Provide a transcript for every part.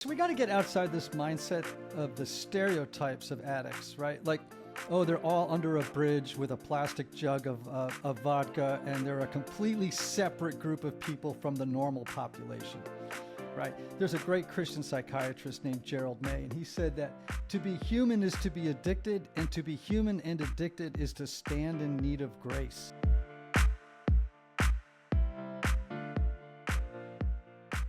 So we got to get outside this mindset of the stereotypes of addicts, right? Like, oh, they're all under a bridge with a plastic jug of vodka, and they're a completely separate group of people from the normal population, right? There's a great Christian psychiatrist named Gerald May, and he said that to be human is to be addicted, and to be human and addicted is to stand in need of grace.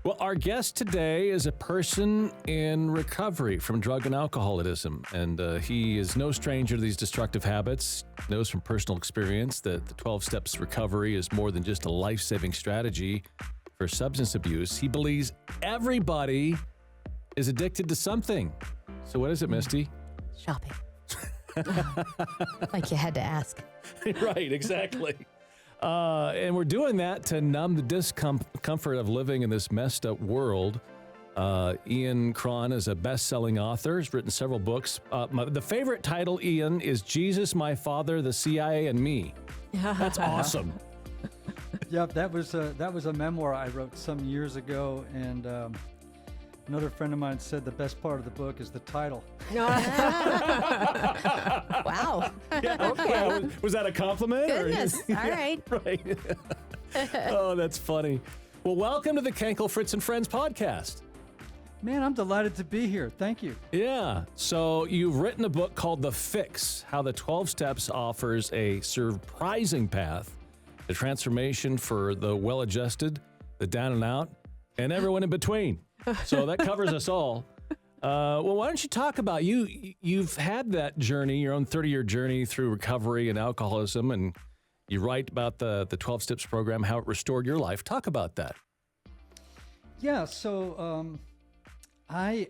Well, our guest today is a person in recovery from drug and alcoholism, and he is no stranger to these destructive habits, knows from personal experience that the 12 Steps Recovery is more than just a life-saving strategy for substance abuse. He believes everybody is addicted to something. So what is it, Misty? Shopping. Like you had to ask. Right, exactly. And we're doing that to numb the discomfort of living in this messed up world. Morgan Cron is a best-selling author. He's written several books. The favorite title, Ian, is Jesus, My Father, the CIA, and Me. That's awesome. Yep, that was a memoir I wrote some years ago, and another friend of mine said the best part of the book is the title. Wow. Yeah, okay. Was that a compliment? Goodness. All right. Right. Oh, that's funny. Well, welcome to the Kenkel, Fritz and Friends podcast. Man, I'm delighted to be here. Thank you. Yeah. So you've written a book called The Fix, How the 12 Steps offers a surprising path to transformation for the well-adjusted, the down and out, and everyone in between. So that covers us all. Well, why don't you talk about you've had that journey, your own 30-year journey through recovery and alcoholism, and you write about the 12 Steps program, how it restored your life. Talk about that. Yeah, so I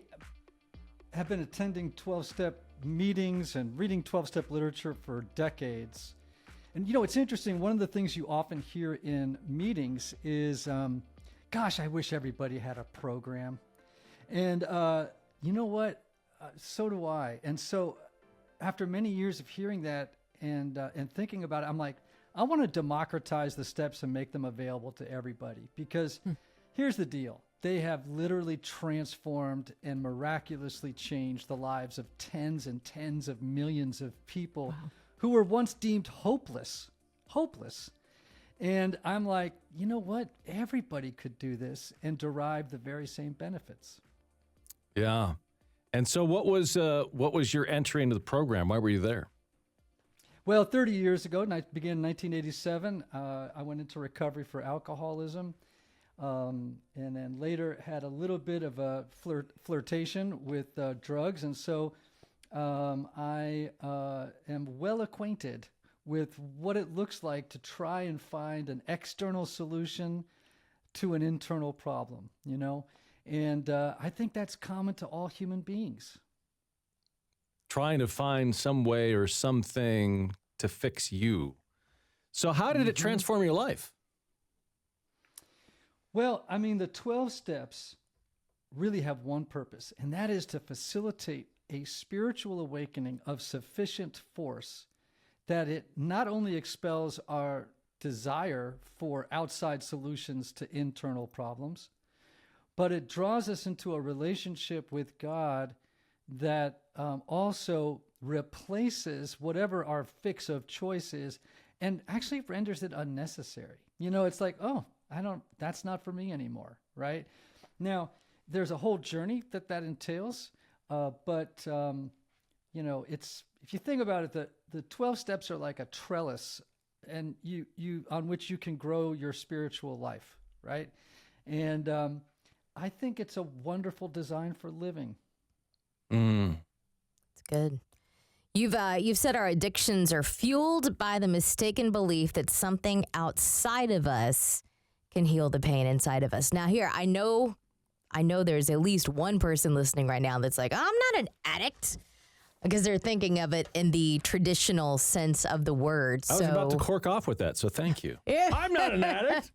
have been attending 12-step meetings and reading 12-step literature for decades. And, you know, it's interesting. One of the things you often hear in meetings is, gosh, I wish everybody had a program. And you know what? So do I. And so after many years of hearing that and thinking about it, I'm like, I want to democratize the steps and make them available to everybody. Because here's the deal. They have literally transformed and miraculously changed the lives of tens and tens of millions of people who were once deemed hopeless. And I'm like, you know what? Everybody could do this and derive the very same benefits. Yeah. And so what was your entry into the program? Why were you there? Well, 30 years ago, and I began in 1987, I went into recovery for alcoholism, and then later had a little bit of a flirtation with drugs. And so I am well acquainted with what it looks like to try and find an external solution to an internal problem, you know? And I think that's common to all human beings. Trying to find some way or something to fix you. So how did it transform your life? Well, I mean, the 12 steps really have one purpose, and that is to facilitate a spiritual awakening of sufficient force that it not only expels our desire for outside solutions to internal problems, but it draws us into a relationship with God that also replaces whatever our fix of choice is and actually renders it unnecessary. You know, it's like, oh, that's not for me anymore, right? Now, there's a whole journey that entails, but you know, if you think about it, the 12 steps are like a trellis and you on which you can grow your spiritual life, right? And I think it's a wonderful design for living. It's good. You've said our addictions are fueled by the mistaken belief that something outside of us can heal the pain inside of us. Now here, I know there's at least one person listening right now that's like, I'm not an addict, because they're thinking of it in the traditional sense of the word. I was about to cork off with that, so thank you. Yeah. I'm not an addict.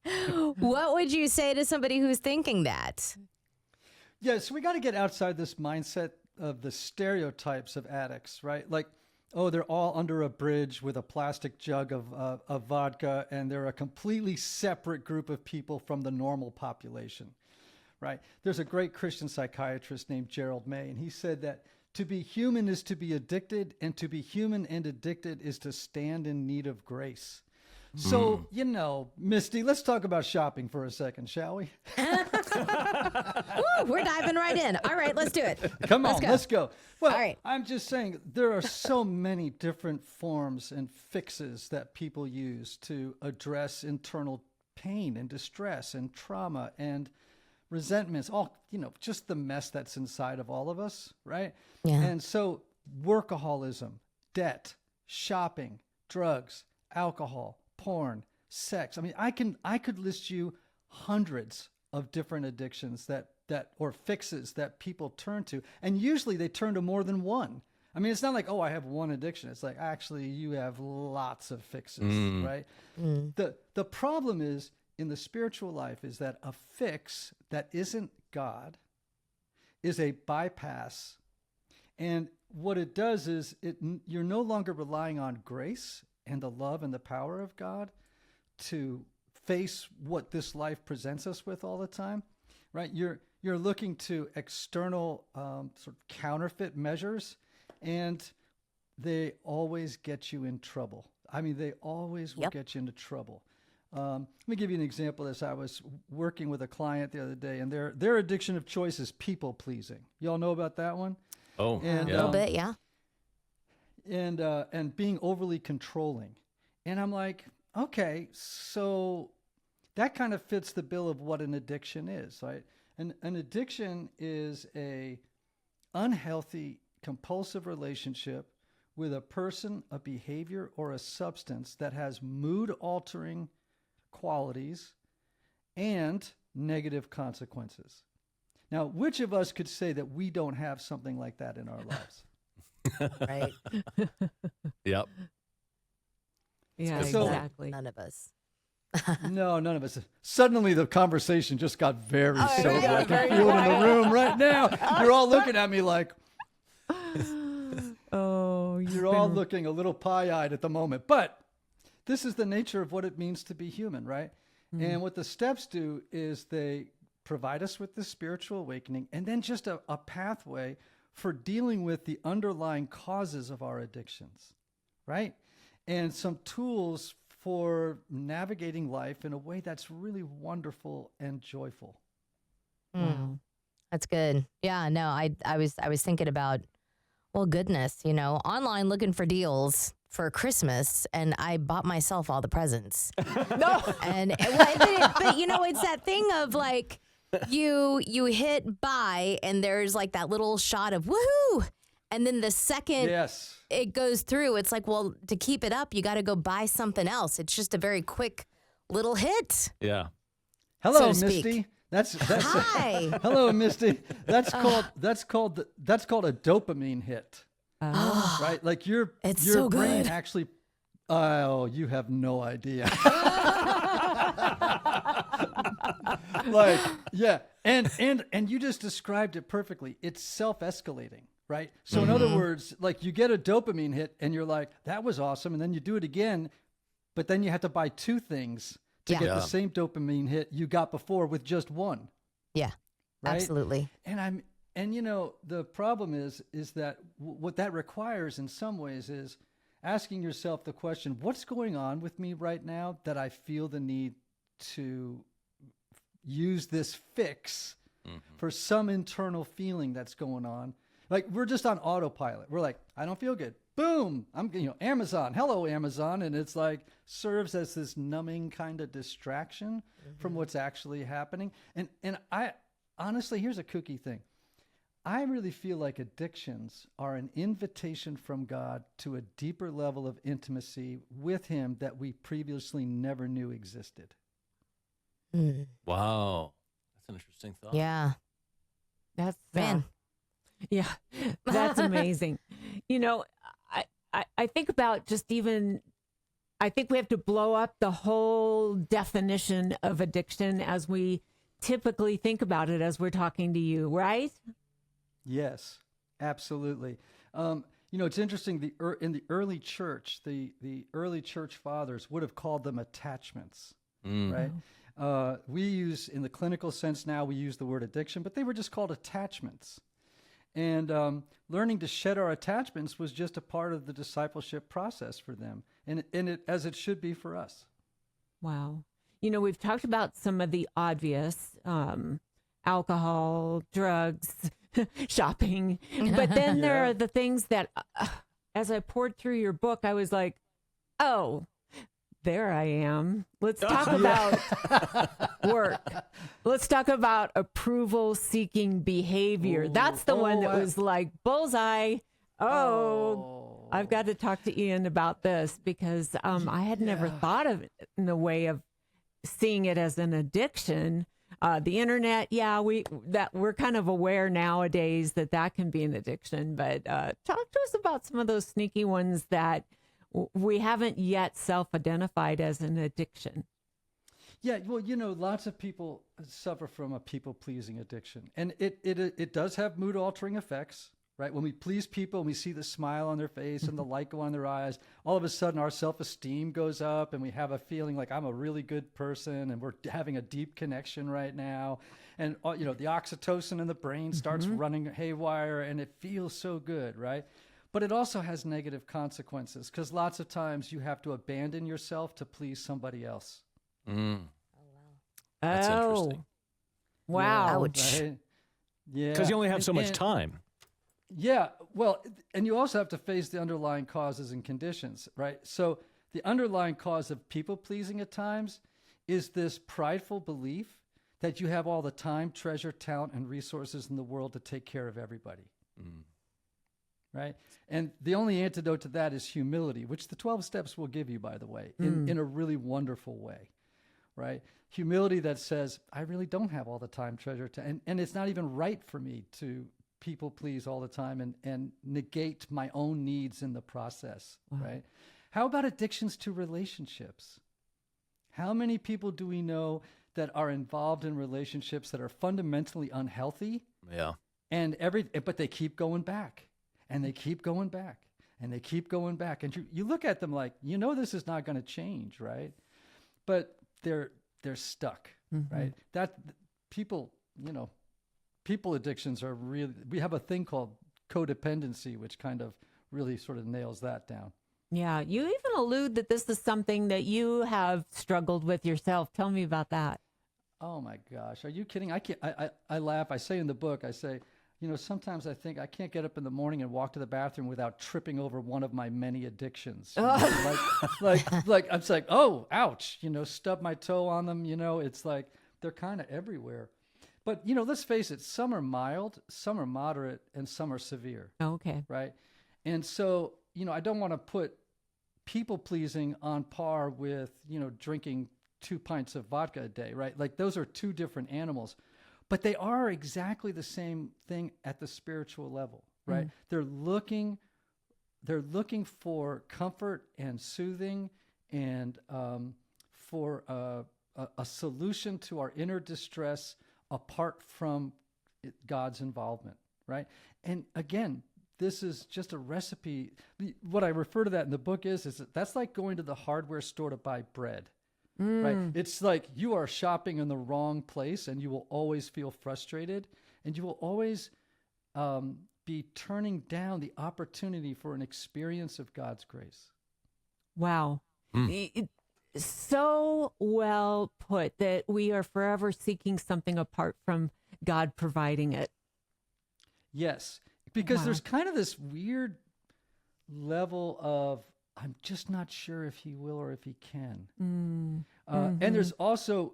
What would you say to somebody who's thinking that? Yeah, so we got to get outside this mindset of the stereotypes of addicts, right? Like, oh, they're all under a bridge with a plastic jug of vodka, and they're a completely separate group of people from the normal population, right? There's a great Christian psychiatrist named Gerald May, and he said that to be human is to be addicted, and to be human and addicted is to stand in need of grace. So, Misty, let's talk about shopping for a second, shall we? Woo, we're diving right in. All right, let's do it. Come on, let's go. Well, all right. I'm just saying there are so many different forms and fixes that people use to address internal pain and distress and trauma and resentments, all, just the mess that's inside of all of us, right? Yeah. And so workaholism, debt, shopping, drugs, alcohol, porn, sex. I mean, I could list you hundreds of different addictions that or fixes that people turn to, and usually they turn to more than one. I mean, it's not like, oh, I have one addiction. It's like, actually, you have lots of fixes, right? The problem is in the spiritual life is that a fix that isn't God is a bypass. And what it does is you're no longer relying on grace and the love and the power of God to face what this life presents us with all the time, right? You're looking to external sort of counterfeit measures, and they always get you in trouble. I mean, they always will get you into trouble. Let me give you an example of this. I was working with a client the other day, and their addiction of choice is people pleasing. Y'all know about that one? Oh, and, a little bit, yeah. And being overly controlling. And I'm like, okay, so that kind of fits the bill of what an addiction is, right? An addiction is a unhealthy, compulsive relationship with a person, a behavior, or a substance that has mood-altering qualities and negative consequences. Now, which of us could say that we don't have something like that in our lives? Right. Yep. Yeah, So- exactly. None of us. No, none of us. Suddenly the conversation just got very sober. right, I can feel it in the room right now. You're all looking at me like, Oh, you're all looking a little pie-eyed at the moment. But this is the nature of what it means to be human, right? And what the steps do is they provide us with this spiritual awakening and then just a pathway for dealing with the underlying causes of our addictions, right? And some tools for navigating life in a way that's really wonderful and joyful. Wow. That's good. Yeah, no, I was thinking about, well, goodness, online looking for deals for Christmas, and I bought myself all the presents. No. But it's that thing of like, you hit buy, and there's like that little shot of woohoo, and then the second it goes through, it's like, well, to keep it up, you got to go buy something else. It's just a very quick little hit. Yeah. Hello, so to speak. Misty. That's Hi. hello, Misty. That's called a dopamine hit. Right? Like your so brain good. actually. Oh, you have no idea. Like, yeah, and you just described it perfectly. It's self-escalating, right? So in other words, like you get a dopamine hit, and you're like, that was awesome, and then you do it again, but then you have to buy two things to get the same dopamine hit you got before with just one. Yeah, right? absolutely. And the problem is that what that requires in some ways is asking yourself the question, what's going on with me right now that I feel the need to use this fix for some internal feeling that's going on? Like we're just on autopilot. We're like, I don't feel good. Boom. I'm, Amazon. Hello, Amazon. And it's like serves as this numbing kind of distraction from what's actually happening. And I honestly, here's a kooky thing. I really feel like addictions are an invitation from God to a deeper level of intimacy with Him that we previously never knew existed. Wow. That's an interesting thought. Yeah. That's Man. Yeah, that's amazing. I think about just even, I think we have to blow up the whole definition of addiction as we typically think about it as we're talking to you, right? Yes, absolutely. It's interesting. In the early church, the early church fathers would have called them attachments, right? We use, in the clinical sense now, we use the word addiction, but they were just called attachments. And learning to shed our attachments was just a part of the discipleship process for them, and it as it should be for us. Wow. We've talked about some of the obvious, alcohol, drugs, shopping, but then there are the things that, as I poured through your book, I was like, oh, there I am. Let's talk about work. Let's talk about approval-seeking behavior. That's the one that was like bullseye. I've got to talk to Ian about this because I had never thought of it in the way of seeing it as an addiction. The internet, we're kind of aware nowadays that can be an addiction. But talk to us about some of those sneaky ones that we haven't yet self-identified as an addiction. Yeah, well, lots of people suffer from a people-pleasing addiction, and it does have mood-altering effects. Right? When we please people and we see the smile on their face and the light go on their eyes, all of a sudden our self-esteem goes up and we have a feeling like I'm a really good person and we're having a deep connection right now. And, the oxytocin in the brain starts running haywire and it feels so good, right? But it also has negative consequences because lots of times you have to abandon yourself to please somebody else. Mm. That's interesting. Wow. Ouch. Right? Yeah. Because you only have so much time. Yeah, well, and you also have to face the underlying causes and conditions, right? So the underlying cause of people-pleasing at times is this prideful belief that you have all the time, treasure, talent, and resources in the world to take care of everybody, right? And the only antidote to that is humility, which the 12 steps will give you, by the way, in a really wonderful way, right? Humility that says, I really don't have all the time, treasure, and it's not even right for me to people please all the time and negate my own needs in the process, right? How about addictions to relationships? How many people do we know that are involved in relationships that are fundamentally unhealthy? Yeah. But they keep going back and they keep going back and they keep going back. And you look at them like, this is not going to change, right? But they're stuck, right? That people, people addictions are really, we have a thing called codependency, which kind of really sort of nails that down. Yeah. You even allude that this is something that you have struggled with yourself. Tell me about that. Oh my gosh. Are you kidding? I laugh. I say in the book, I say, sometimes I think I can't get up in the morning and walk to the bathroom without tripping over one of my many addictions. Like I'm like, oh, ouch, stub my toe on them. It's like, they're kind of everywhere. But, let's face it, some are mild, some are moderate, and some are severe. Okay. Right? And so, I don't want to put people-pleasing on par with, drinking 2 pints of vodka a day, right? Like those are two different animals. But they are exactly the same thing at the spiritual level, right? They're looking for comfort and soothing and for a solution to our inner distress apart from God's involvement, right? And again, this is just a recipe. What I refer to that in the book is that's like going to the hardware store to buy bread, right? It's like you are shopping in the wrong place and you will always feel frustrated and you will always be turning down the opportunity for an experience of God's grace. Wow. So well put that we are forever seeking something apart from God providing it. Yes, because there's kind of this weird level of, I'm just not sure if he will or if he can. And there's also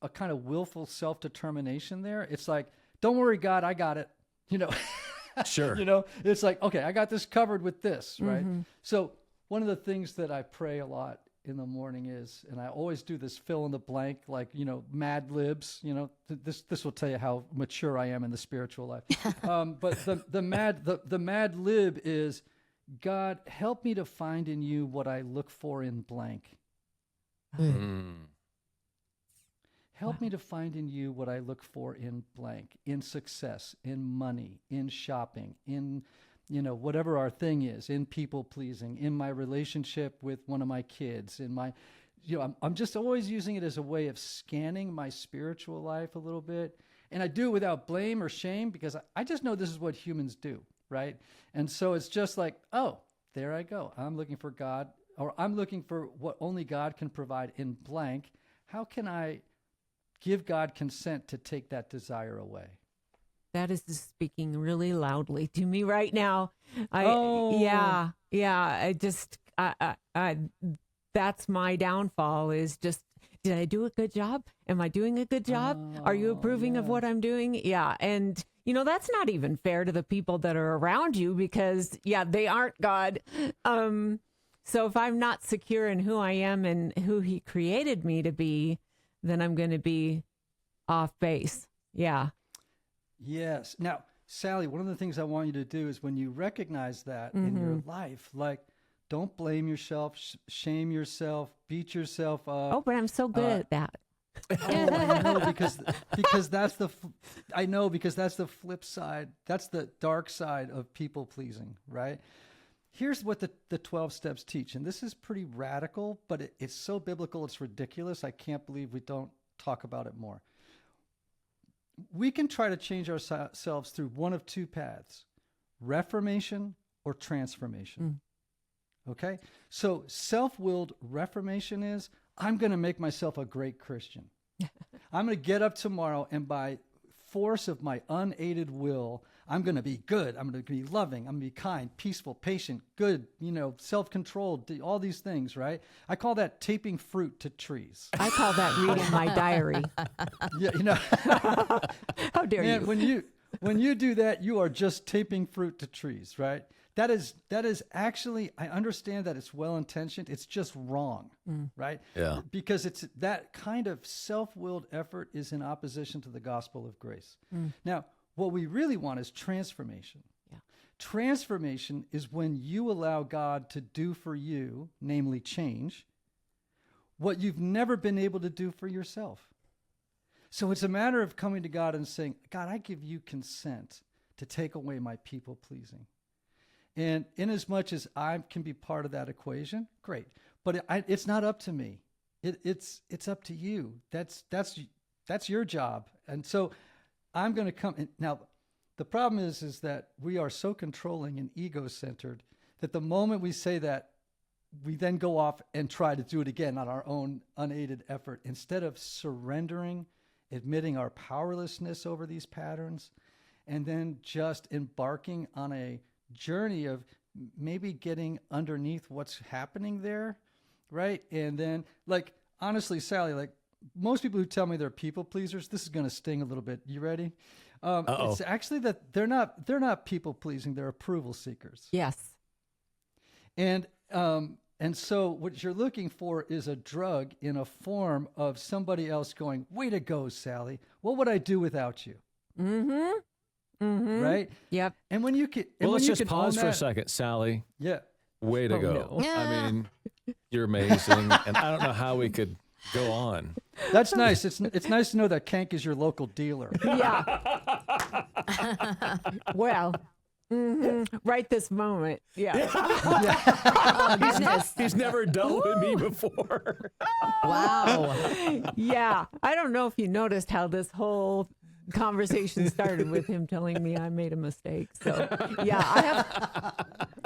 a kind of willful self-determination there. It's like, don't worry, God, I got it. Sure. It's like, okay, I got this covered with this, right? So one of the things that I pray a lot in the morning is, and I always do this fill in the blank, like, Mad Libs, this will tell you how mature I am in the spiritual life. But the Mad Lib is, God, help me to find in you what I look for in blank. Help me to find in you what I look for in blank, in success, in money, in shopping, in whatever our thing is, in people pleasing, in my relationship with one of my kids, in my, I'm just always using it as a way of scanning my spiritual life a little bit. And I do it without blame or shame because I just know this is what humans do, right? And so it's just like, oh, there I go. I'm looking for God, or I'm looking for what only God can provide in blank. How can I give God consent to take that desire away? That is just speaking really loudly to me right now. Oh. That's my downfall is just, did I do a good job? Am I doing a good job? Are you approving of what I'm doing? Yeah. And, that's not even fair to the people that are around you because, they aren't God. So if I'm not secure in who I am and who he created me to be, then I'm going to be off base. Yeah. Yes. Now, Sally, one of the things I want you to do is when you recognize that in your life, like, don't blame yourself, shame yourself, beat yourself up. Oh, but I'm so good at that. I know because that's the flip side. That's the dark side of people pleasing, right? Here's what the 12 steps teach, and this is pretty radical, but it's so biblical, it's ridiculous. I can't believe we don't talk about it more. We can try to change ourselves through one of two paths: reformation or transformation. Okay? So self-willed reformation is, I'm going to make myself a great Christian. I'm going to get up tomorrow and by force of my unaided will, I'm going to be good. I'm going to be loving. I'm going to be kind, peaceful, patient, good, self-controlled, all these things, right? I call that taping fruit to trees. I call that reading my diary. Yeah, How dare you? When you do that, you are just taping fruit to trees, right? That is actually, I understand that it's well-intentioned. It's just wrong, right? Yeah. Because it's that kind of self-willed effort is in opposition to the gospel of grace. Now, what we really want is transformation. Yeah. Transformation is when you allow God to do for you, namely change, what you've never been able to do for yourself. So it's a matter of coming to God and saying, God, I give you consent to take away my people-pleasing. And in as much as I can be part of that equation, great. But it's not up to me. It's up to you. That's your job. And so I'm going to come. And now, the problem is that we are so controlling and ego-centered that the moment we say that, we then go off and try to do it again on our own unaided effort instead of surrendering, admitting our powerlessness over these patterns, and then just embarking on a journey of maybe getting underneath what's happening there, right? And then, like, honestly, Sally, like, most people who tell me they're people pleasers, this is going to sting a little bit. You ready? It's actually that they're not people pleasing, they're approval seekers. Yes. And so what you're looking for is a drug in a form of somebody else going, way to go, Sally. What would I do without you? Right? Yep. And when you can, Well, let's just pause for a second, Sally. Yeah. Way to go. No. I mean, you're amazing. And I don't know how we could go on. That's nice. It's nice to know that Kank is your local dealer. Yeah. Well, right this moment. Yeah. Oh, goodness. He's never dealt with me before. Wow. Yeah. I don't know if you noticed how this whole conversation started with him telling me I made a mistake. So yeah,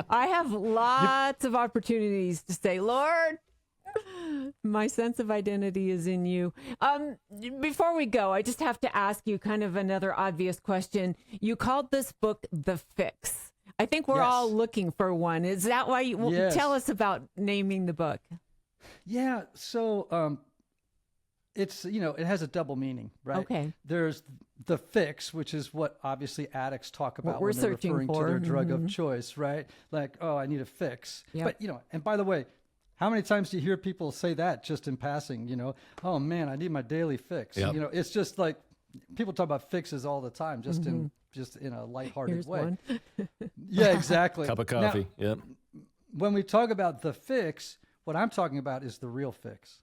I have lots of opportunities to say, Lord, my sense of identity is in you. Before we go, I just have to ask you kind of another obvious question. You called this book The Fix. I think we're all looking for one. Is that why you tell us about naming the book? Yeah. So, it's, it has a double meaning, right? Okay. There's the fix, which is what obviously addicts talk about we're when they're searching referring for. to their drug of choice, right? Like, oh, I need a fix. Yep. But, and by the way, how many times do you hear people say that just in passing, oh man, I need my daily fix. Yep. It's just like people talk about fixes all the time, just in a lighthearted Here's way. one. Yeah, exactly. Cup of coffee. Now, Yep. when we talk about the fix, what I'm talking about is the real fix.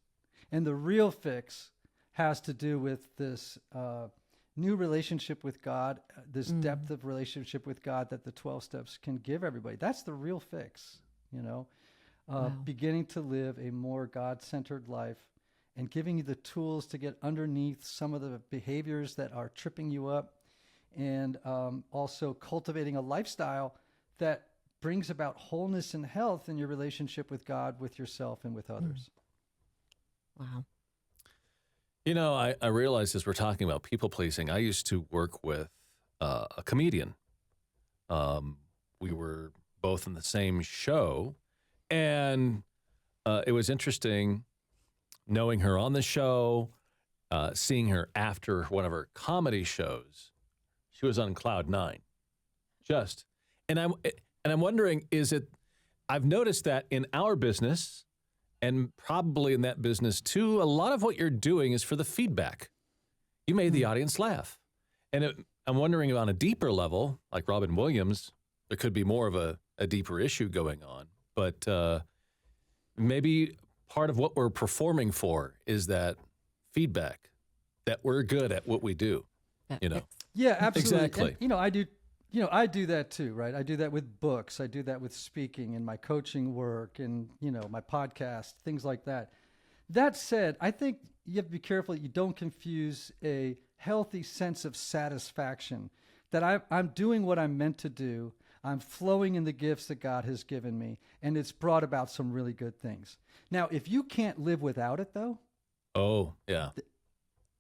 And the real fix has to do with this new relationship with God, this depth of relationship with God that the 12 steps can give everybody. That's the real fix, beginning to live a more God-centered life, and giving you the tools to get underneath some of the behaviors that are tripping you up, and also cultivating a lifestyle that brings about wholeness and health in your relationship with God, with yourself, and with others. Wow. You know, I realize as we're talking about people pleasing, I used to work with a comedian. We were both in the same show, and it was interesting knowing her on the show, seeing her after one of her comedy shows. She was on cloud nine, and I'm wondering, is it? I've noticed that in our business, and probably in that business too, a lot of what you're doing is for the feedback. You made the audience laugh, and I'm wondering on a deeper level, like Robin Williams, there could be more of a deeper issue going on, but maybe part of what we're performing for is that feedback, that we're good at what we do. You know. Yeah, absolutely. Exactly. And, I do that too, right? I do that with books. I do that with speaking and my coaching work and, my podcast, things like that. That said, I think you have to be careful that you don't confuse a healthy sense of satisfaction, that I'm doing what I'm meant to do. I'm flowing in the gifts that God has given me, and it's brought about some really good things. Now, if you can't live without it, though. Oh, yeah.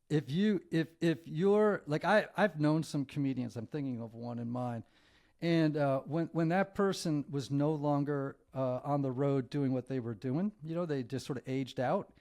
If you're like, I've known some comedians, I'm thinking of one in mind, and when that person was no longer on the road doing what they were doing, they just sort of aged out.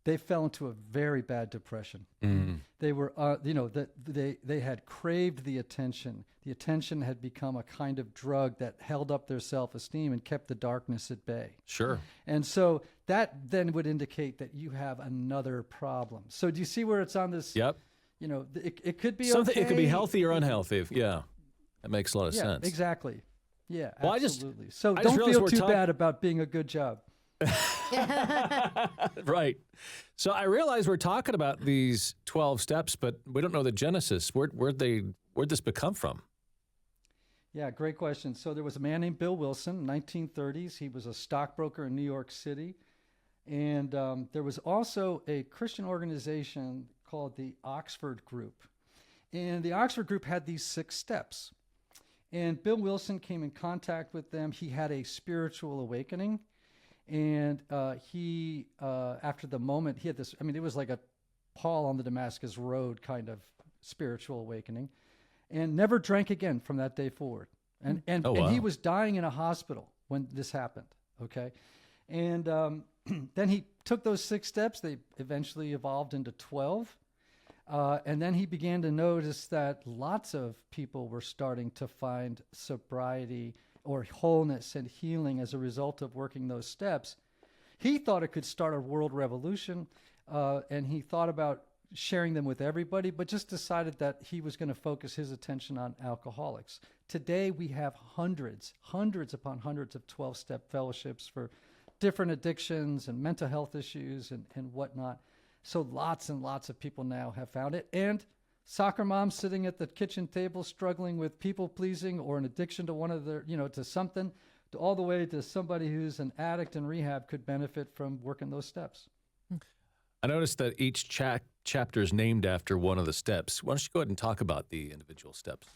They fell into a very bad depression. Mm. They were, they had craved the attention. The attention had become a kind of drug that held up their self-esteem and kept the darkness at bay. Sure. And so that then would indicate that you have another problem. So do you see where it's on this? Yep. It could be something. okay. It could be healthy or unhealthy. Yeah, that makes a lot of sense. Exactly. Yeah, Well, absolutely. So I don't realized feel we're too bad about being a good job. Right. So I realize we're talking about these 12 steps, but we don't know the genesis. Where'd this become from? Yeah, great question. So there was a man named Bill Wilson, 1930s. He was a stockbroker in New York City. And there was also a Christian organization called the Oxford Group. And the Oxford Group had these 6 steps. And Bill Wilson came in contact with them. He had a spiritual awakening. And he, after the moment, he had this, it was like a Paul on the Damascus Road kind of spiritual awakening, and never drank again from that day forward. And he was dying in a hospital when this happened, okay? And then he took those 6 steps. They eventually evolved into 12. And then he began to notice that lots of people were starting to find sobriety or wholeness and healing as a result of working those steps. He thought it could start a world revolution, and he thought about sharing them with everybody, but just decided that he was going to focus his attention on alcoholics. Today, we have hundreds upon hundreds of 12-step fellowships for different addictions and mental health issues and whatnot. So lots and lots of people now have found it. And soccer moms sitting at the kitchen table struggling with people pleasing or an addiction to one of their, to something, to all the way to somebody who's an addict in rehab could benefit from working those steps. I noticed that each chapter is named after one of the steps. Why don't you go ahead and talk about the individual steps?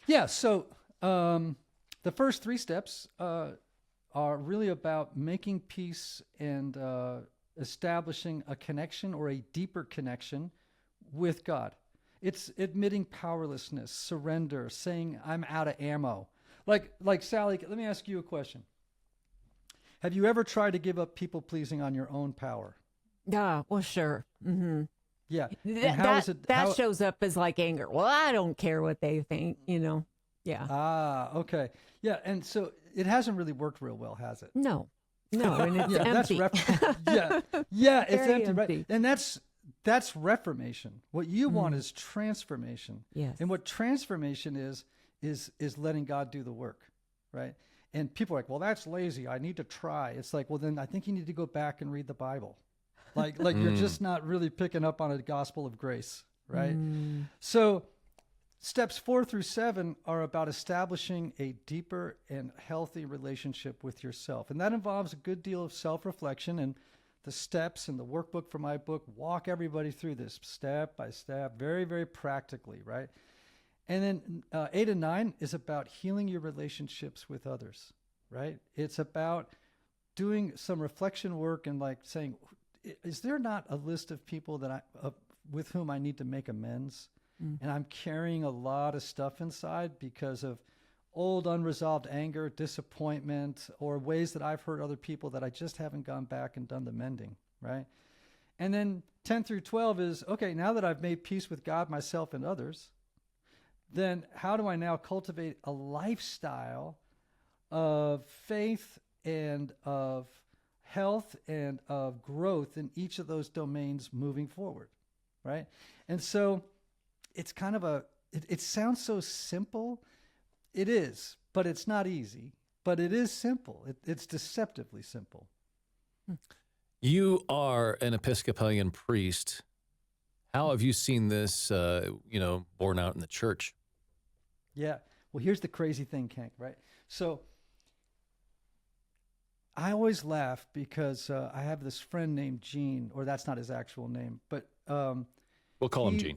Yeah, so the first 3 steps are really about making peace and establishing a connection or a deeper connection with God. It's admitting powerlessness, surrender, saying I'm out of ammo. Like Sally, let me ask you a question. Have you ever tried to give up people pleasing on your own power? Yeah, well, sure. Mm-hmm. Yeah. That shows up as like anger. Well, I don't care what they think, Yeah. Ah, okay. Yeah, and so it hasn't really worked real well, has it? No, and it's empty. It's empty, right? empty. And that's reformation. What you want is transformation. Yes. And what transformation is letting God do the work, right? And people are like, well, that's lazy. I need to try. It's like, well, then I think you need to go back and read the Bible. Like you're just not really picking up on a gospel of grace, right? So Steps 4 through 7 are about establishing a deeper and healthy relationship with yourself. And that involves a good deal of self-reflection, and the steps and the workbook for my book walk everybody through this step by step, very, very practically, right? And then 8 and 9 is about healing your relationships with others, right? It's about doing some reflection work and like saying, is there not a list of people that with whom I need to make amends? And I'm carrying a lot of stuff inside because of old unresolved anger, disappointment, or ways that I've hurt other people that I just haven't gone back and done the mending, right? And then 10 through 12 is, okay, now that I've made peace with God, myself, and others, then how do I now cultivate a lifestyle of faith and of health and of growth in each of those domains moving forward, right? And so it's kind of it sounds so simple. It is, but it's not easy. But it is simple. It's deceptively simple. You are an Episcopalian priest. How have you seen this, borne out in the church? Yeah. Well, here's the crazy thing, Hank, right? So I always laugh because I have this friend named Gene, or that's not his actual name, but we'll call him Gene.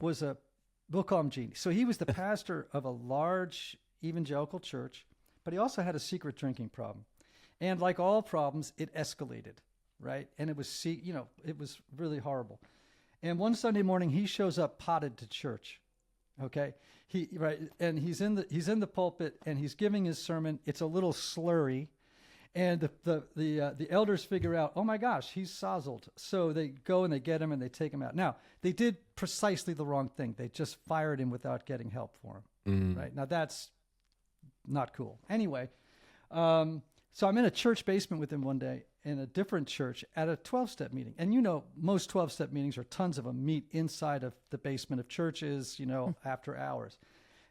We'll call him Gene. So he was the pastor of a large evangelical church, but he also had a secret drinking problem. And like all problems, it escalated, right? And it was, it was really horrible. And one Sunday morning, he shows up potted to church. Okay, and he's in the pulpit and he's giving his sermon. It's a little slurry, and the elders figure out, oh my gosh, he's sozzled. So they go and they get him and they take him out. Now they did precisely the wrong thing. They just fired him without getting help for him. Right now, that's not cool. Anyway, so I'm in a church basement with him one day in a different church at a 12-step meeting. And most 12-step meetings are tons of them meet inside of the basement of churches, after hours.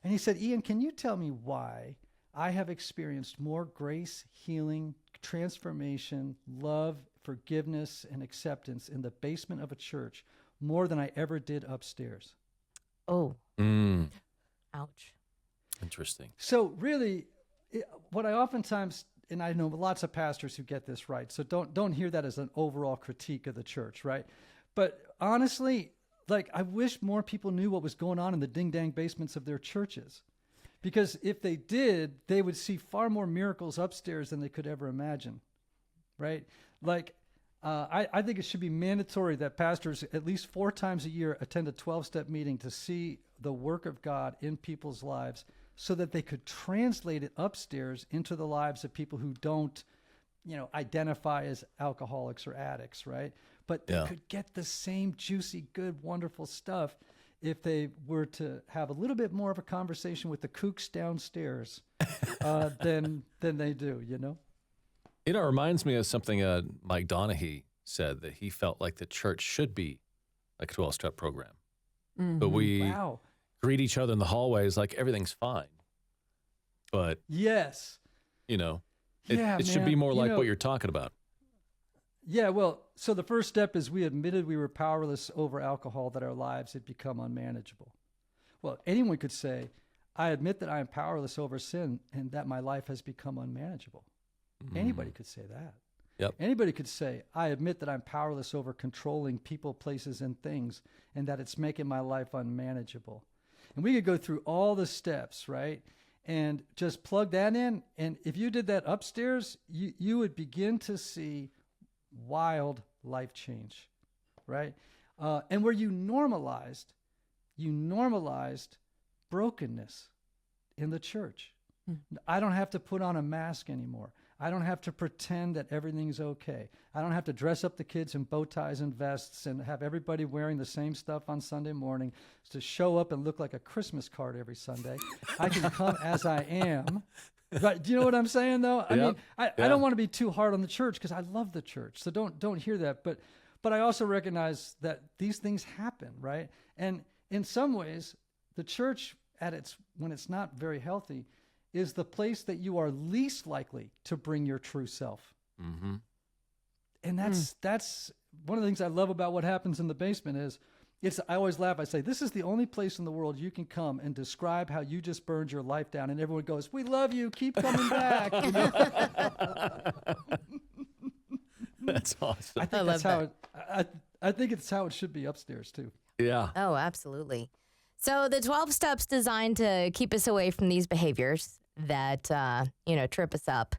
And he said, Ian, can you tell me why I have experienced more grace, healing, transformation, love, forgiveness, and acceptance in the basement of a church more than I ever did upstairs? Oh. Ouch. Interesting. So really, what I oftentimes, and I know lots of pastors who get this right, so don't hear that as an overall critique of the church, right? But honestly, like, I wish more people knew what was going on in the ding-dang basements of their churches. Because if they did, they would see far more miracles upstairs than they could ever imagine, right? Like, I think it should be mandatory that pastors at least 4 times a year attend a 12-step meeting to see the work of God in people's lives so that they could translate it upstairs into the lives of people who don't, identify as alcoholics or addicts, right? But they could get the same juicy, good, wonderful stuff if they were to have a little bit more of a conversation with the kooks downstairs than they do, It reminds me of something Mike Donaghy said, that he felt like the church should be like a 12-step program. Mm-hmm. But we greet each other in the hallways like everything's fine. But, yes, it should be more like what you're talking about. Yeah, well, so the first step is we admitted we were powerless over alcohol, that our lives had become unmanageable. Well, anyone could say, I admit that I am powerless over sin and that my life has become unmanageable. Anybody could say that. Yep. Anybody could say, I admit that I'm powerless over controlling people, places, and things, and that it's making my life unmanageable. And we could go through all the steps, right? And just plug that in. And if you did that upstairs, you would begin to see wild life change, right? And where you normalized brokenness in the church. I don't have to put on a mask anymore. I don't have to pretend that everything's okay. I don't have to dress up the kids in bow ties and vests and have everybody wearing the same stuff on Sunday morning to show up and look like a Christmas card every Sunday. I can come as I am. Right. Do you know what I'm saying, though? I mean, I don't want to be too hard on the church because I love the church. So don't hear that. But I also recognize that these things happen, right? And in some ways, the church when it's not very healthy is the place that you are least likely to bring your true self. Mm-hmm. And that's one of the things I love about what happens in the basement is I always laugh. I say, this is the only place in the world you can come and describe how you just burned your life down. And everyone goes, we love you. Keep coming back. You know? That's awesome. I think that's how I think it's how it should be upstairs too. Yeah. Oh, absolutely. So the 12 steps designed to keep us away from these behaviors that, trip us up.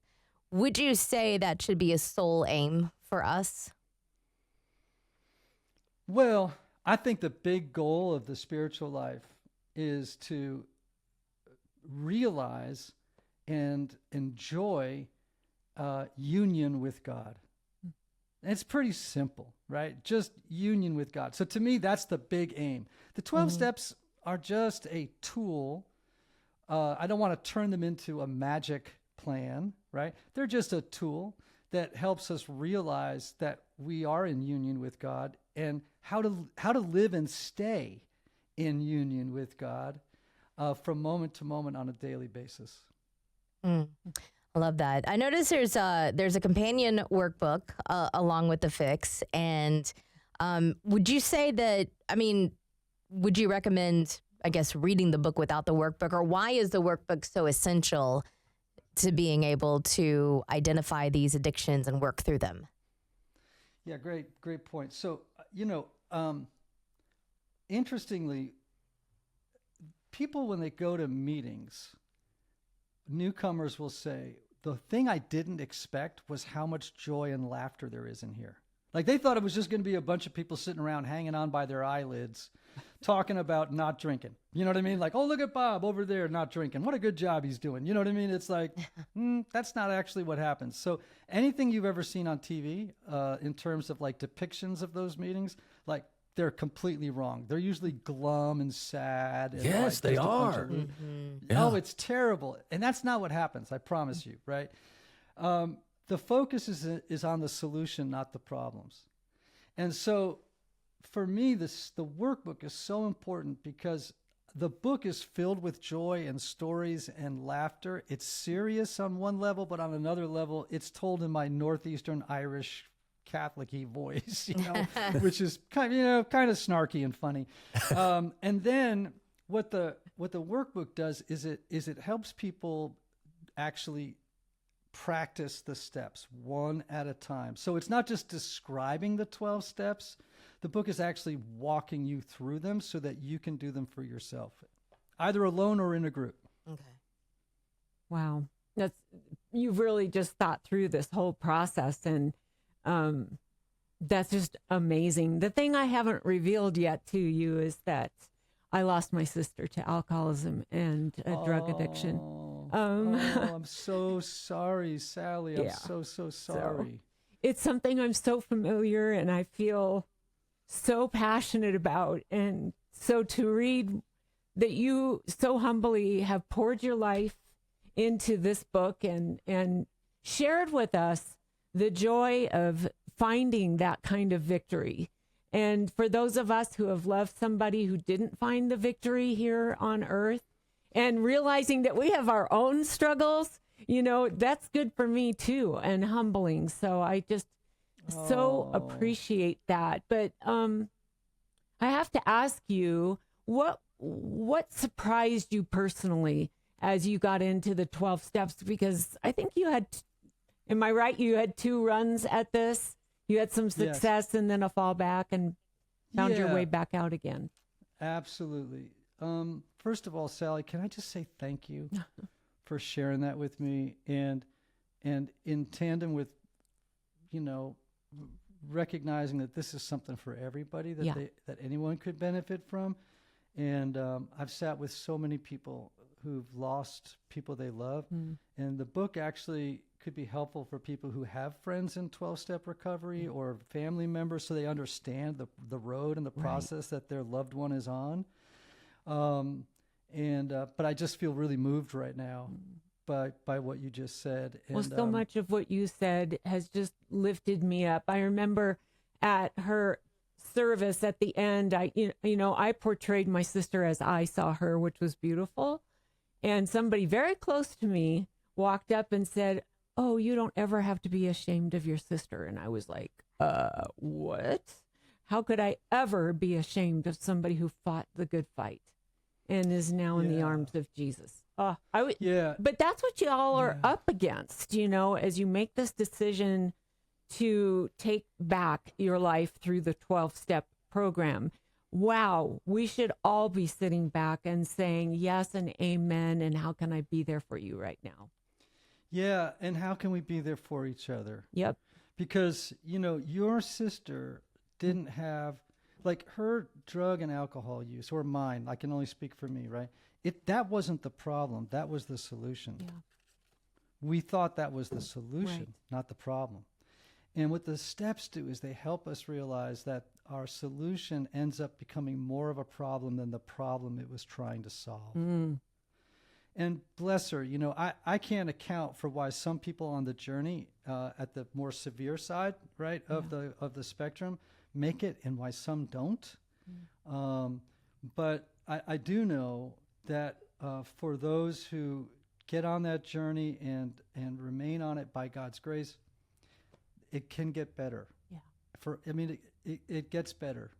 Would you say that should be a sole aim for us? Well, I think the big goal of the spiritual life is to realize and enjoy union with God. It's pretty simple, right? Just union with God. So to me, that's the big aim. The 12 steps are just a tool. I don't want to turn them into a magic plan, right? They're just a tool that helps us realize that we are in union with God and how to live and stay in union with God from moment to moment on a daily basis. I love that. I noticed there's a companion workbook along with the fix. And would you say that, would you recommend, I guess, reading the book without the workbook? Or why is the workbook so essential to being able to identify these addictions and work through them? Yeah, great point. So, interestingly, people, when they go to meetings, newcomers will say, the thing I didn't expect was how much joy and laughter there is in here. Like they thought it was just going to be a bunch of people sitting around hanging on by their eyelids, talking about not drinking. You know what I mean? Like, oh, look at Bob over there not drinking. What a good job he's doing. You know what I mean? It's like, that's not actually what happens. So anything you've ever seen on TV in terms of like depictions of those meetings, like they're completely wrong. They're usually glum and sad. And Yes, like they are. Yeah. Oh, it's terrible. And that's not what happens. I promise you, right? The focus is on the solution, not the problems. And so for me, the workbook is so important because the book is filled with joy and stories and laughter. It's serious on one level, but on another level, it's told in my Northeastern Irish Catholic-y voice, which is kind of snarky and funny. And then what the workbook does is it helps people actually practice the steps one at a time. So it's not just describing the 12 steps. The book is actually walking you through them so that you can do them for yourself, either alone or in a group. Okay. Wow. You've really just thought through this whole process, and that's just amazing. The thing I haven't revealed yet to you is that I lost my sister to alcoholism and drug addiction. I'm so sorry, Sally. I'm so sorry. So, it's something I'm so familiar and I feel so passionate about. And so to read that you so humbly have poured your life into this book and shared with us the joy of finding that kind of victory. And for those of us who have loved somebody who didn't find the victory here on earth, and realizing that we have our own struggles, that's good for me too, and humbling. So I just so appreciate that. But I have to ask you, what surprised you personally as you got into the 12 steps? Because I think you had, am I right? You had 2 runs at this. You had some success and then a fallback and found your way back out again. Absolutely. First of all, Sally, can I just say thank you for sharing that with me, and in tandem with, recognizing that this is something for everybody that anyone could benefit from. And I've sat with so many people who've lost people they love, and the book actually could be helpful for people who have friends in 12-step recovery or family members, so they understand the road and the process that their loved one is on. But I just feel really moved right now by what you just said. And, so much of what you said has just lifted me up. I remember at her service at the end, I portrayed my sister as I saw her, which was beautiful. And somebody very close to me walked up and said, "Oh, you don't ever have to be ashamed of your sister." And I was like, what? how could I ever be ashamed of somebody who fought the good fight and is now in the arms of Jesus? But that's what y'all are up against, as you make this decision to take back your life through the 12-step program. Wow, we should all be sitting back and saying yes and amen, and how can I be there for you right now? Yeah, and how can we be there for each other? Yep. Because, your sister didn't have, like, her drug and alcohol use, or mine, I can only speak for me, right? That wasn't the problem. That was the solution. Yeah. We thought that was the solution, not the problem. And what the steps do is they help us realize that our solution ends up becoming more of a problem than the problem it was trying to solve. And bless her, I can't account for why some people on the journey at the more severe side, right, of the spectrum make it, and why some don't. But I do know that for those who get on that journey and remain on it by God's grace, it can get better. Yeah. It gets better.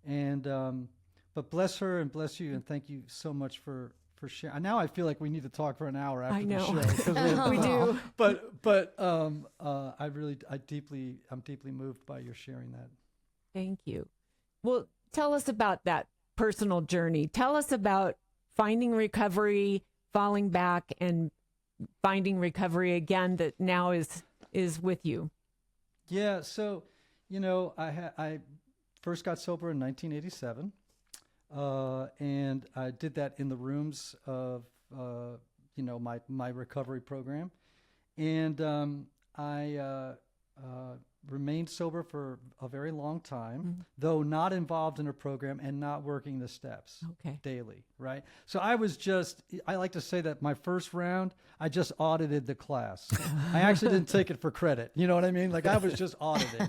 And but bless her and bless you, and thank you so much for sharing. Now I feel like we need to talk for an hour after the show. We do. But I'm deeply moved by your sharing that. Thank you. Well, tell us about that personal journey. Tell us about finding recovery, falling back, and finding recovery again that now is with you. Yeah. So, I first got sober in 1987. And I did that in the rooms of, my recovery program. And I remained sober for a very long time, though not involved in a program and not working the steps daily, right? So I like to say that my first round, I just audited the class. I actually didn't take it for credit. You know what I mean? Like, I was just auditing.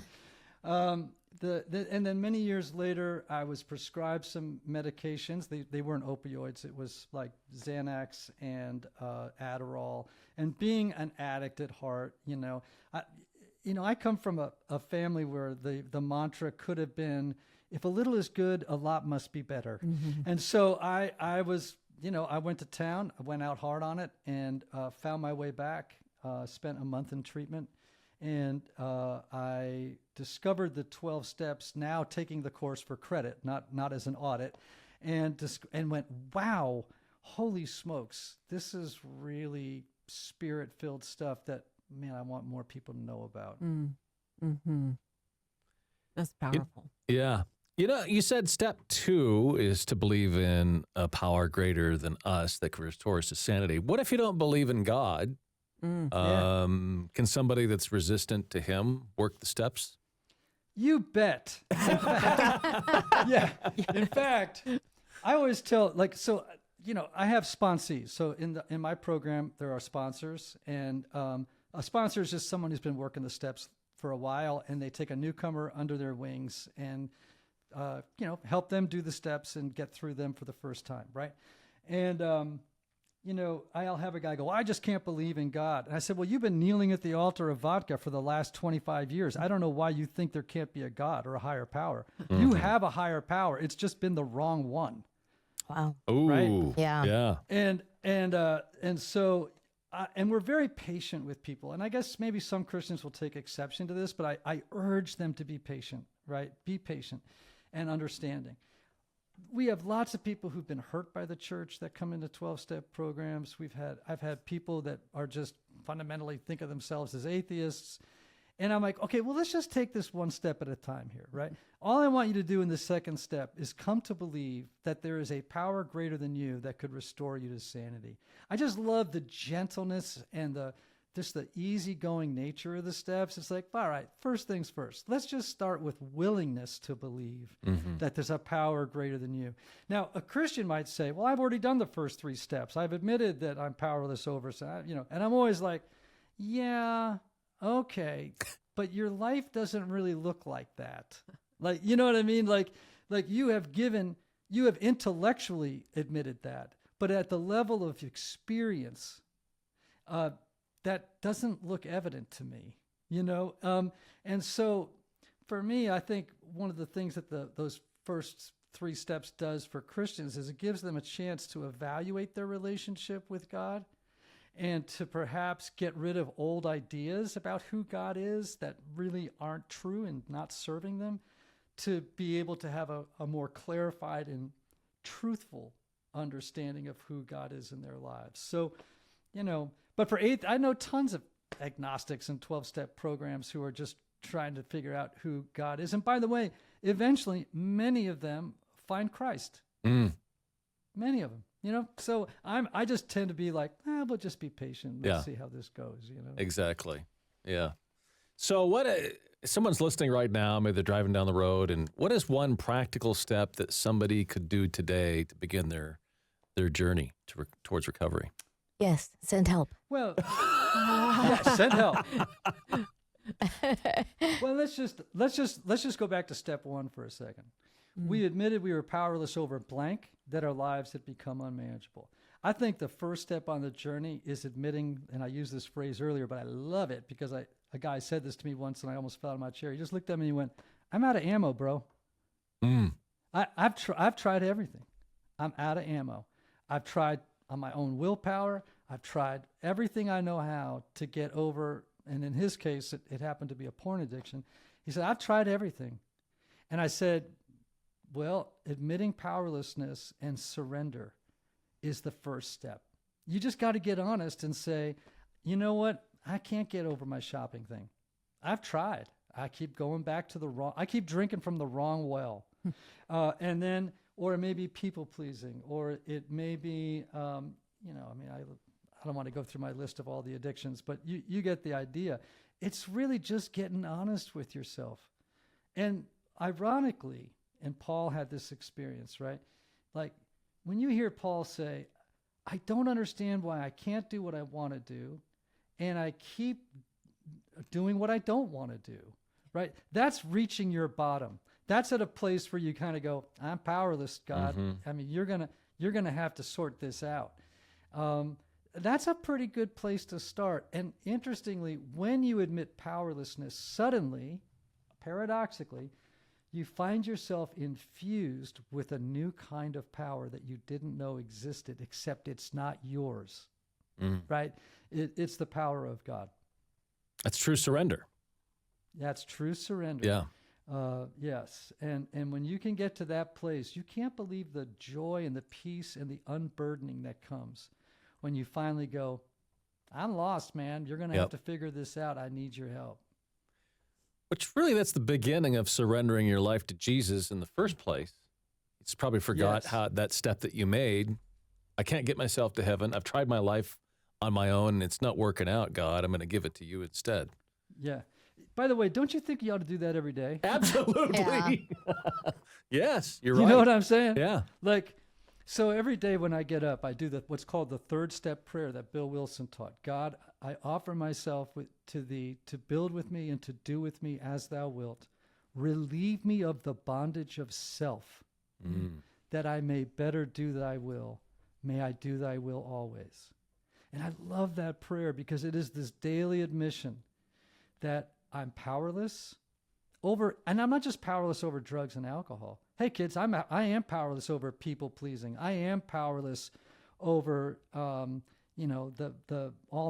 And then many years later, I was prescribed some medications. They weren't opioids. It was like Xanax and Adderall. And being an addict at heart, I come from a family where the mantra could have been, if a little is good, a lot must be better. And so I was, I went to town, I went out hard on it, and found my way back, spent a month in treatment. And I discovered the 12 steps, now taking the course for credit, not as an audit, and went, wow, holy smokes, this is really spirit-filled stuff that, man, I want more people to know about. That's powerful. Yeah. You said step 2 is to believe in a power greater than us that can restore us to sanity. What if you don't believe in God? Can somebody that's resistant to him work the steps? You bet. In fact, I always tell, I have sponsees. So in my program, there are sponsors, and a sponsor is just someone who's been working the steps for a while, and they take a newcomer under their wings and help them do the steps and get through them for the first time, right? And I'll have a guy go, well, I just can't believe in God. And I said, well, you've been kneeling at the altar of vodka for the last 25 years. I don't know why you think there can't be a God or a higher power. You have a higher power. It's just been the wrong one. Wow. Ooh. Right? Yeah. And so we're very patient with people. And I guess maybe some Christians will take exception to this, but I urge them to be patient, right? Be patient and understanding. We have lots of people who've been hurt by the church that come into 12-step programs. I've had people that are just fundamentally think of themselves as atheists. And I'm like, okay, well, let's just take this one step at a time here, right? All I want you to do in the second step is come to believe that there is a power greater than you that could restore you to sanity. I just love the gentleness and just the easygoing nature of the steps. It's like, all right, first things first. Let's just start with willingness to believe that there's a power greater than you. Now, a Christian might say, well, I've already done the first 3 steps. I've admitted that I'm powerless over, and I'm always like, yeah, okay, but your life doesn't really look like that. Like, you know what I mean? Like you have intellectually admitted that, but at the level of experience, that doesn't look evident to me, And so for me, I think one of the things that those first 3 steps does for Christians is it gives them a chance to evaluate their relationship with God and to perhaps get rid of old ideas about who God is that really aren't true and not serving them, to be able to have a more clarified and truthful understanding of who God is in their lives. So, but for 8th, I know tons of agnostics and 12-step programs who are just trying to figure out who God is. And by the way, eventually, many of them find Christ. Many of them, So I just tend to be like, we'll just be patient. Let's see how this goes, Exactly. Yeah. So what, someone's listening right now, maybe they're driving down the road, and what is one practical step that somebody could do today to begin their journey towards recovery? Yes, send help. Well, send help. Well, let's just go back to step 1 for a second. We admitted we were powerless over blank, that our lives had become unmanageable. I think the first step on the journey is admitting, and I used this phrase earlier, but I love it because a guy said this to me once and I almost fell out of my chair. He just looked at me and he went, "I'm out of ammo, bro." I've tried everything. I'm out of ammo. I've tried on my own willpower. I've tried everything I know how to get over, and in his case, it happened to be a porn addiction. He said, "I've tried everything." And I said, well, admitting powerlessness and surrender is the first step. You just got to get honest and say, you know what? I can't get over my shopping thing. I've tried. I keep going back to I keep drinking from the wrong well. And then, or it may be people pleasing, or it may be, I don't want to go through my list of all the addictions, but you get the idea. It's really just getting honest with yourself. And ironically, and Paul had this experience, right? Like when you hear Paul say, I don't understand why I can't do what I want to do, and I keep doing what I don't want to do, right? That's reaching your bottom. That's at a place where you kind of go, I'm powerless, God. I mean, you're gonna have to sort this out. That's a pretty good place to start. And interestingly, when you admit powerlessness, suddenly, paradoxically, you find yourself infused with a new kind of power that you didn't know existed, except it's not yours, right? It's the power of God. That's true surrender. That's true surrender. Yeah. Yes. And when you can get to that place, you can't believe the joy and the peace and the unburdening that comes when you finally go, I'm lost, man. You're going to have to figure this out. I need your help. Which really, that's the beginning of surrendering your life to Jesus in the first place. It's probably forgot how that step that you made. I can't get myself to heaven. I've tried my life on my own, and it's not working out, God. I'm going to give it to you instead. Yeah. By the way, don't you think you ought to do that every day? Absolutely. Yes, you're right. You know what I'm saying? Yeah. Like, so every day when I get up, I do what's called the 3rd step prayer that Bill Wilson taught. God, I offer myself to thee to build with me and to do with me as thou wilt. Relieve me of the bondage of self, that I may better do thy will. May I do thy will always. And I love that prayer because it is this daily admission that I'm powerless over, and I'm not just powerless over drugs and alcohol. Hey kids, I am powerless over people pleasing. I am powerless over, all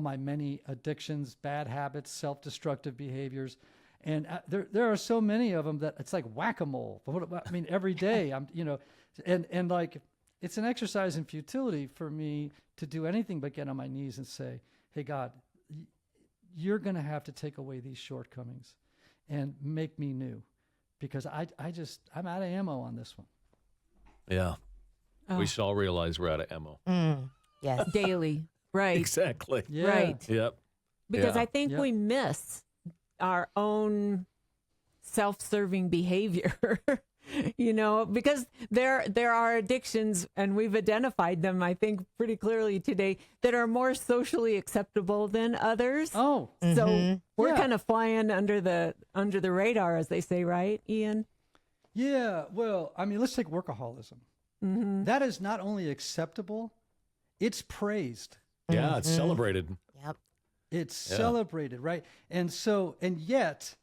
my many addictions, bad habits, self-destructive behaviors. And there are so many of them that it's like whack-a-mole. I mean, every day and like, it's an exercise in futility for me to do anything but get on my knees and say, hey God, you're going to have to take away these shortcomings and make me new, because I'm out of ammo on this one. Yeah. Oh. We should all realize we're out of ammo. Yes. Daily. Right. Exactly. Yeah. Right. Yep. Because I think we miss our own self-serving behavior. Because there are addictions, and we've identified them, I think, pretty clearly today, that are more socially acceptable than others. Oh, so we're kind of flying under the radar, as they say, right, Ian? Yeah. Well, I mean, let's take workaholism. That is not only acceptable, it's praised. Yeah, it's celebrated. Yep. It's celebrated, right? And yet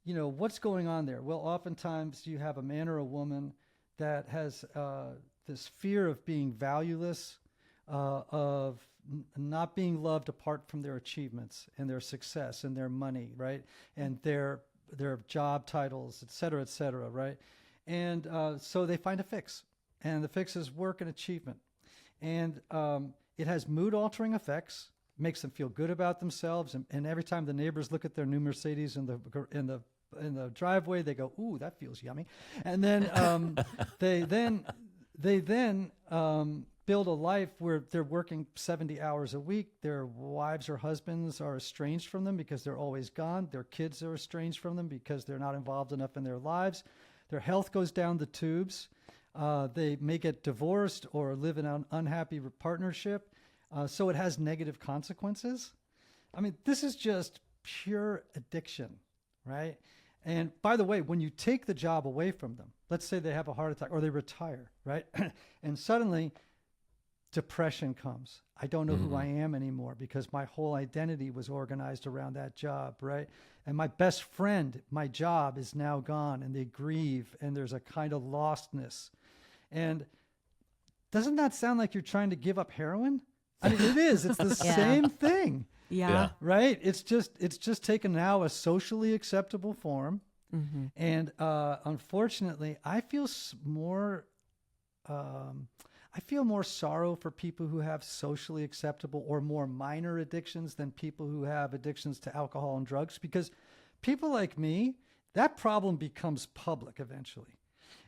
what's going on there? Well, oftentimes you have a man or a woman that has this fear of being valueless, of not being loved apart from their achievements and their success and their money, right? And their job titles, et cetera, right? And so they find a fix. And the fix is work and achievement. And it has mood-altering effects, makes them feel good about themselves. And every time the neighbors look at their new Mercedes in the driveway, they go, "Ooh, that feels yummy." And then they then build a life where they're working 70 hours a week. Their wives or husbands are estranged from them because they're always gone. Their kids are estranged from them because they're not involved enough in their lives. Their health goes down the tubes. They may get divorced or live in an unhappy partnership. So it has negative consequences. I mean, this is just pure addiction, right? And by the way, when you take the job away from them, let's say they have a heart attack or they retire, right? And suddenly depression comes. I don't know who I am anymore because my whole identity was organized around that job, right? And my best friend, my job is now gone, and they grieve, and there's a kind of lostness. And doesn't that sound like you're trying to give up heroin? I mean, it is. It's the same thing. Yeah. Right? It's just taken now a socially acceptable form. Mm-hmm. And unfortunately, I feel more sorrow for people who have socially acceptable or more minor addictions than people who have addictions to alcohol and drugs, because people like me, that problem becomes public eventually.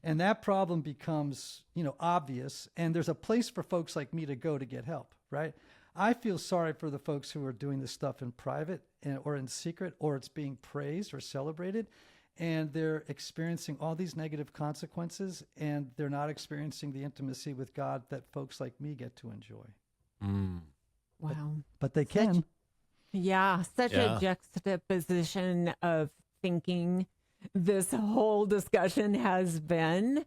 And that problem becomes, obvious. And there's a place for folks like me to go to get help, right? I feel sorry for the folks who are doing this stuff in private or in secret, or it's being praised or celebrated, and they're experiencing all these negative consequences, and they're not experiencing the intimacy with God that folks like me get to enjoy. Wow. But they can. Such a juxtaposition of thinking this whole discussion has been.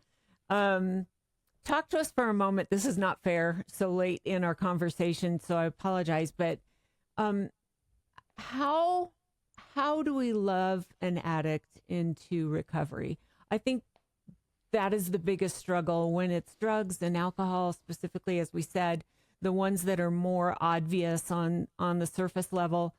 Talk to us for a moment. This is not fair so late in our conversation, so I apologize. But how do we love an addict into recovery? I think that is the biggest struggle when it's drugs and alcohol, specifically, as we said, the ones that are more obvious on the surface level.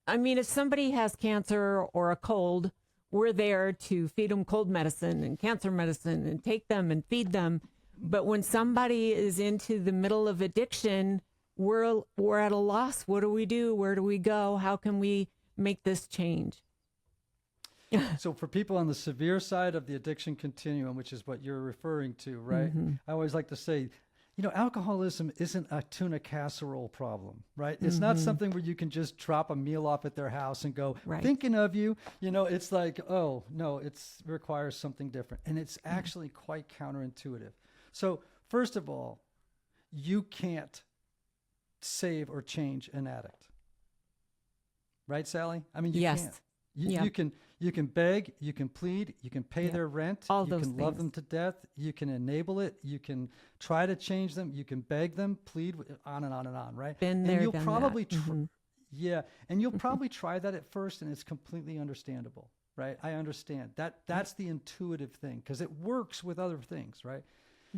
I mean, if somebody has cancer or a cold, we're there to feed them cold medicine and cancer medicine and take them and feed them. But when somebody is into the middle of addiction, we're at a loss. What do we do? Where do we go? How can we make this change? So for people on the severe side of the addiction continuum, which is what you're referring to, right? Mm-hmm. I always like to say, alcoholism isn't a tuna casserole problem, right? It's not something where you can just drop a meal off at their house and go, thinking of you. It's like, oh, no, it requires something different. And it's actually quite counterintuitive. So first of all, you can't save or change an addict. Right, Sally? I mean, you can't. You can beg, you can plead, you can pay their rent, you can love them to death, you can enable it, you can try to change them, you can beg them, plead, on and on and on, right? Been there, and you'll done probably that. And you'll probably try that at first, and it's completely understandable, right? I understand. That's the intuitive thing, because it works with other things, right?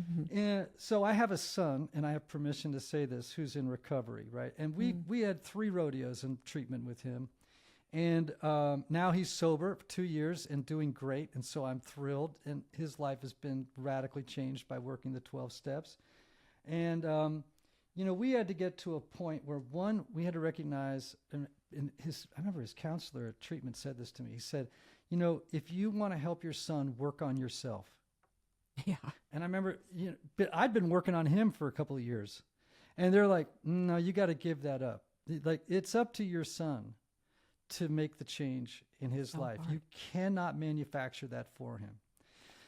Mm-hmm. And so I have a son, and I have permission to say this, who's in recovery, right? And we had 3 rodeos in treatment with him. And now he's sober for 2 years and doing great. And so I'm thrilled. And his life has been radically changed by working the 12 steps. And, we had to get to a point where, one, we had to recognize, I remember his counselor at treatment said this to me. He said, if you want to help your son, work on yourself. Yeah. And I remember, but I'd been working on him for a couple of years. And they're like, no, you got to give that up. Like, it's up to your son to make the change in his life. You cannot manufacture that for him.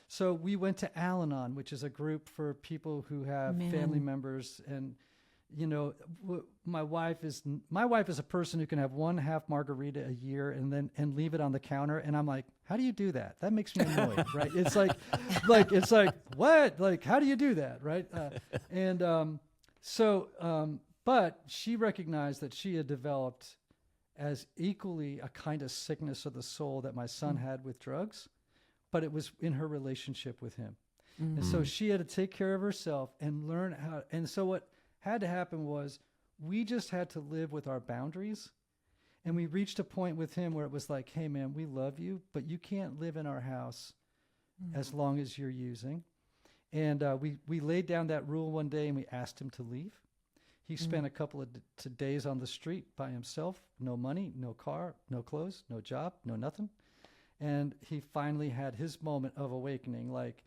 So we went to Al-Anon, which is a group for people who have family members. And, my wife is a person who can have 1.5 margarita a year and leave it on the counter. And I'm like, how do you do that? That makes me annoyed, right? It's like, what? Like, how do you do that? Right. But she recognized that she had developed as equally a kind of sickness of the soul that my son had with drugs, but it was in her relationship with him. And so she had to take care of herself and learn how. And so what had to happen was we just had to live with our boundaries. And we reached a point with him where it was like, hey, man, we love you, but you can't live in our house as long as you're using. And we laid down that rule one day and we asked him to leave. He spent a couple of days on the street by himself, no money, no car, no clothes, no job, no nothing. And he finally had his moment of awakening, like,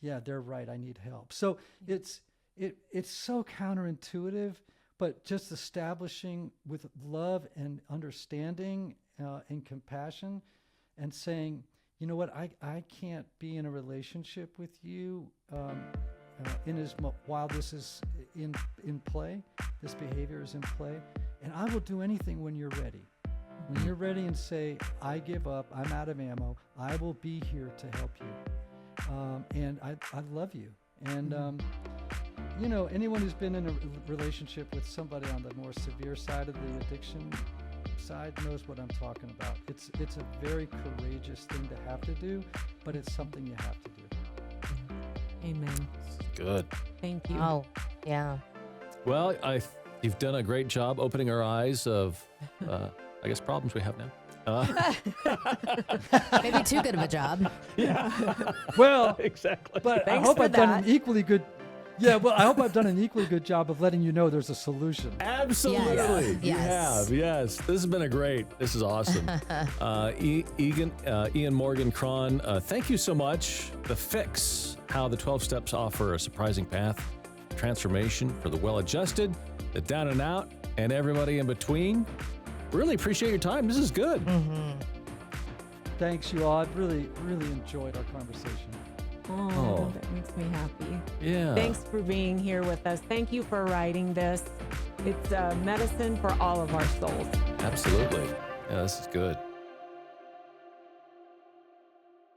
yeah, they're right, I need help. So it's so counterintuitive, but just establishing with love and understanding and compassion and saying, you know what, I can't be in a relationship with you while this is in play, this behavior is in play, and I will do anything when you're ready. When you're ready and say, I give up, I'm out of ammo, I will be here to help you. And I love you. And, you know, anyone who's been in a relationship with somebody on the more severe side of the addiction side knows what I'm talking about. It's a very courageous thing to have to do, but it's something you have to do. Amen. Good. Thank you. Oh, yeah. Well, you've done a great job opening our eyes of, I guess, problems we have now. Maybe too good of a job. Yeah. Well, exactly. but Thanks I hope for I've done that. an equally good. Yeah, well, I hope I've done an equally good job of letting you know there's a solution. Absolutely. Yes. You Yes. have. Yes. This has been this is awesome. Ian Morgan Cron, thank you so much. The Fix, how the 12 steps offer a surprising path, transformation for the well-adjusted, the down and out, and everybody in between. Really appreciate your time. This is good. Thanks, you all. I've really, really enjoyed our conversation. Oh, that makes me happy. Yeah. Thanks for being here with us. Thank you for writing this. It's medicine for all of our souls. Absolutely. Yeah, this is good.